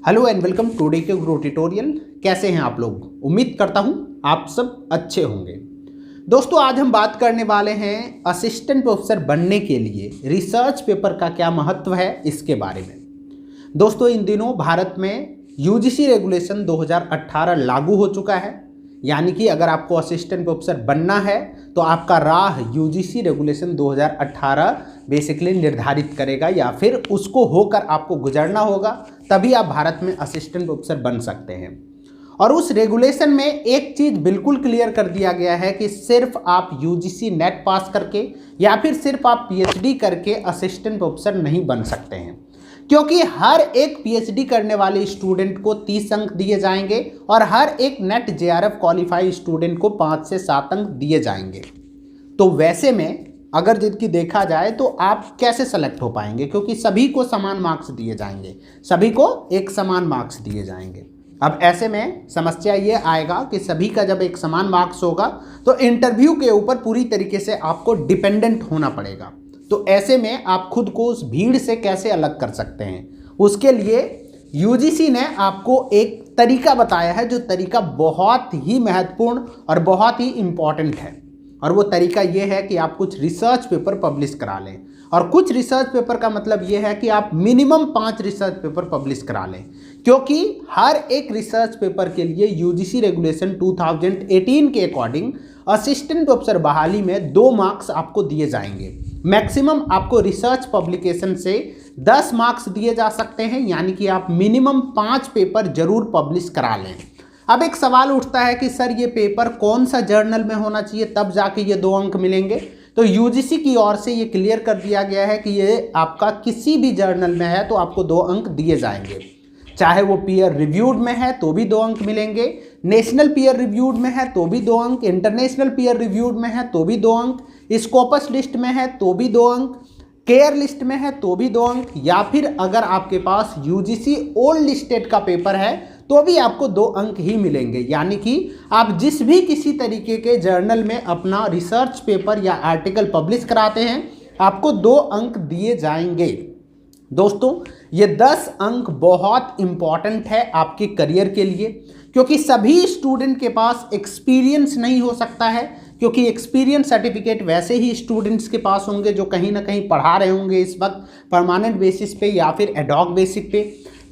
Hello and welcome to day के गुरु tutorial. कैसे हैं आप लोग? उम्मीद करता हूं आप सब अच्छे होंगे। दोस्तों, आज हम बात करने वाले हैं असिस्टेंट प्रोफेसर बनने के लिए रिसर्च पेपर का क्या महत्व है इसके बारे में। दोस्तों, इन दिनों भारत में यूजीसी रेगुलेशन 2018 लागू हो चुका है, यानी कि अगर आपको असिस्टेंट प्रोफेसर बनना है तो आपका राह यूजीसी रेगुलेशन 2018 बेसिकली निर्धारित करेगा, या फिर उसको होकर आपको गुजरना होगा, तभी आप भारत में असिस्टेंट प्रोफेसर बन सकते हैं। और उस रेगुलेशन में एक चीज़ बिल्कुल क्लियर कर दिया गया है कि सिर्फ आप यूजीसी नेट पास करके या फिर सिर्फ आप पीएचडी करके असिस्टेंट प्रोफेसर नहीं बन सकते हैं, क्योंकि हर एक पीएचडी करने वाले स्टूडेंट को 30 अंक दिए जाएंगे और हर एक नेट जेआरएफ क्वालिफाई स्टूडेंट को 5 से 7 अंक दिए जाएंगे। तो वैसे में अगर जिनकी देखा जाए तो आप कैसे सेलेक्ट हो पाएंगे, क्योंकि सभी को समान मार्क्स दिए जाएंगे, सभी को एक समान मार्क्स दिए जाएंगे। अब ऐसे में समस्या ये आएगा कि सभी का जब एक समान मार्क्स होगा तो इंटरव्यू के ऊपर पूरी तरीके से आपको डिपेंडेंट होना पड़ेगा। तो ऐसे में आप खुद को उस भीड़ से कैसे अलग कर सकते हैं, उसके लिए यूजीसी ने आपको एक तरीका बताया है, जो तरीका बहुत ही महत्वपूर्ण और बहुत ही इम्पॉर्टेंट है। और वो तरीका ये है कि आप कुछ रिसर्च पेपर पब्लिश करा लें। और कुछ रिसर्च पेपर का मतलब ये है कि आप मिनिमम 5 रिसर्च पेपर पब्लिश करा लें, क्योंकि हर एक रिसर्च पेपर के लिए यूजीसी रेगुलेशन 2018 के अकॉर्डिंग असिस्टेंट प्रोफेसर बहाली में 2 मार्क्स आपको दिए जाएंगे। मैक्सिमम आपको रिसर्च पब्लिकेशन से 10 मार्क्स दिए जा सकते हैं, यानी कि आप मिनिमम 5 पेपर जरूर पब्लिश करा लें। अब एक सवाल उठता है कि सर ये पेपर कौन सा जर्नल में होना चाहिए तब जाके ये 2 अंक मिलेंगे। तो यूजीसी की ओर से ये क्लियर कर दिया गया है कि ये आपका किसी भी जर्नल में है तो आपको 2 अंक दिए जाएंगे, चाहे वो पीयर रिव्यूड में है तो भी 2 अंक मिलेंगे, नेशनल पीयर रिव्यूड में है तो भी 2 अंक, इंटरनेशनल पीयर रिव्यूड में है तो भी 2 अंक, स्कोपस लिस्ट में है तो भी 2 अंक, केयर लिस्ट में है तो भी 2 अंक, या फिर अगर आपके पास यूजीसी ओल्ड लिस्टेड का पेपर है तो भी आपको 2 अंक ही मिलेंगे। यानी कि आप जिस भी किसी तरीके के जर्नल में अपना रिसर्च पेपर या आर्टिकल पब्लिश कराते हैं आपको 2 अंक दिए जाएंगे। दोस्तों, ये 10 अंक बहुत इंपॉर्टेंट है आपके करियर के लिए, क्योंकि सभी स्टूडेंट के पास एक्सपीरियंस नहीं हो सकता है, क्योंकि एक्सपीरियंस सर्टिफिकेट वैसे ही स्टूडेंट्स के पास होंगे जो कहीं ना कहीं पढ़ा रहे होंगे इस वक्त परमानेंट बेसिस पे या फिर एडॉक बेसिस पे।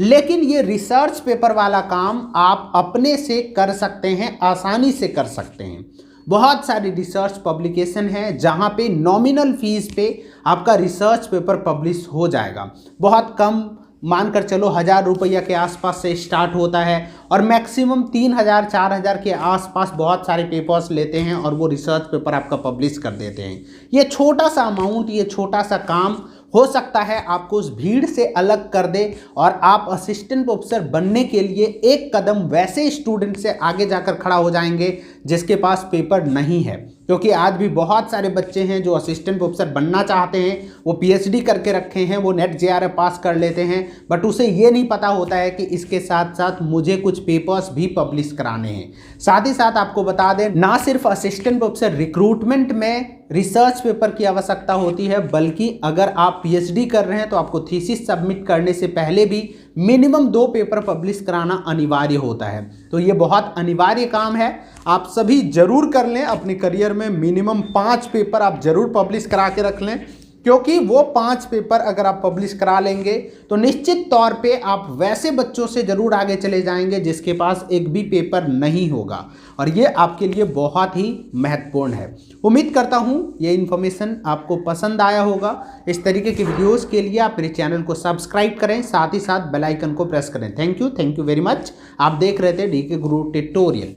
लेकिन ये रिसर्च पेपर वाला काम आप अपने से कर सकते हैं, आसानी से कर सकते हैं। बहुत सारी रिसर्च पब्लिकेशन है जहाँ पे नॉमिनल फीस पे आपका रिसर्च पेपर पब्लिश हो जाएगा। बहुत कम, मानकर चलो 1000 रुपया के आसपास से स्टार्ट होता है और मैक्सिमम 3000 4000 के आसपास बहुत सारे पेपर्स लेते हैं और वो रिसर्च पेपर आपका पब्लिश कर देते हैं। ये छोटा सा अमाउंट, ये छोटा सा काम हो सकता है आपको उस भीड़ से अलग कर दे और आप असिस्टेंट प्रोफेसर बनने के लिए एक कदम वैसे स्टूडेंट से आगे जाकर खड़ा हो जाएंगे जिसके पास पेपर नहीं है। क्योंकि आज भी बहुत सारे बच्चे हैं जो असिस्टेंट प्रोफेसर बनना चाहते हैं, वो पीएचडी करके रखे हैं, वो नेट जेआरएफ पास कर लेते हैं, बट उसे ये नहीं पता होता है कि इसके साथ साथ मुझे कुछ पेपर्स भी पब्लिश कराने हैं। साथ ही साथ आपको बता दें, ना सिर्फ असिस्टेंट प्रोफेसर रिक्रूटमेंट में रिसर्च पेपर की आवश्यकता होती है, बल्कि अगर आप पीएचडी कर रहे हैं तो आपको थीसिस सबमिट करने से पहले भी मिनिमम 2 पेपर पब्लिश कराना अनिवार्य होता है। तो ये बहुत अनिवार्य काम है, आप सभी जरूर कर लें। अपने करियर में मिनिमम 5 पेपर आप जरूर पब्लिश करा के रख लें, क्योंकि वो 5 पेपर अगर आप पब्लिश करा लेंगे तो निश्चित तौर पे आप वैसे बच्चों से ज़रूर आगे चले जाएंगे जिसके पास एक भी पेपर नहीं होगा, और ये आपके लिए बहुत ही महत्वपूर्ण है। उम्मीद करता हूँ ये इन्फॉर्मेशन आपको पसंद आया होगा। इस तरीके की वीडियोस के लिए आप मेरे चैनल को सब्सक्राइब करें, साथ ही साथ बेल आइकन को प्रेस करें। Thank you very much. आप देख रहे थे डीके गुरु ट्यूटोरियल।